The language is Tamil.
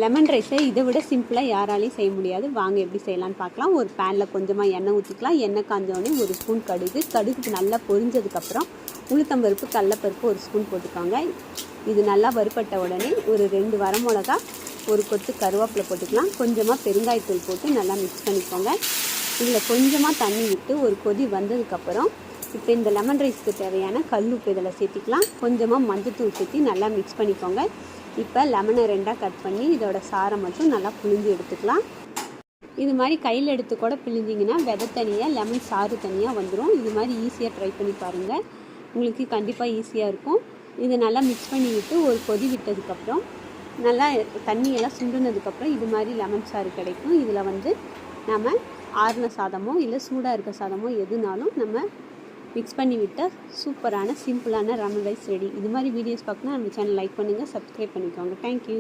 லெமன் ரைஸை இதை விட சிம்பிளாக யாராலையும் செய்ய முடியாது. வாங்க எப்படி செய்யலான்னு பார்க்கலாம். ஒரு பேனில் கொஞ்சமாக எண்ணெய் ஊற்றிக்கலாம். எண்ணெய் காஞ்சோடனே ஒரு ஸ்பூன் கடுகு நல்லா பொரிஞ்சதுக்கப்புறம் உளுத்தம்பருப்பு கடலப்பருப்பு ஒரு ஸ்பூன் போட்டுக்கோங்க. இது நல்லா வறுபட்ட உடனே ஒரு 2 வரமிளகா ஒரு கொத்து கருவேப்பிலை போட்டுக்கலாம். கொஞ்சமாக பெருங்காயத்தூள் போட்டு நல்லா மிக்ஸ் பண்ணிக்கோங்க. இதில் கொஞ்சமாக தண்ணி விட்டு ஒரு கொதி வந்ததுக்கப்புறம் இப்போ இந்த லெமன் ரைஸ்க்கு தேவையான கல்லுப்பு இதில் சேர்த்திக்கலாம். கொஞ்சமாக மஞ்சத்தூள் சேர்த்து நல்லா மிக்ஸ் பண்ணிக்கோங்க. இப்போ லெமனை 2ஆக கட் பண்ணி இதோட சாரை மட்டும் நல்லா புழிஞ்சு எடுத்துக்கலாம். இது மாதிரி கையில் எடுத்து கூட பிழிஞ்சிங்கன்னா விதை தனியாக லெமன் சாறு தனியாக வந்துடும். இது மாதிரி ஈஸியாக ட்ரை பண்ணி பாருங்கள், உங்களுக்கு கண்டிப்பாக ஈஸியாக இருக்கும். இதை நல்லா மிக்ஸ் பண்ணி விட்டு ஒரு கொதி விட்டதுக்கப்புறம் நல்லா தண்ணியெல்லாம் சுண்டுனதுக்கப்புறம் இது மாதிரி லெமன் சாறு கிடைக்கும். இதில் நம்ம ஆறின சாதமோ இல்லை சூடாக இருக்க சாதமோ எதுனாலும் நம்ம மிக்ஸ் பண்ணி விட்டால் சூப்பரான சிம்பிளான லெமன் ரைஸ் ரெடி. இது மாதிரி வீடியோஸ் பார்க்கணும் நம்ம சேனல் லைக் பண்ணுங்கள், சப்ஸ்கிரைப் பண்ணிக்கோங்க. தேங்க்யூ.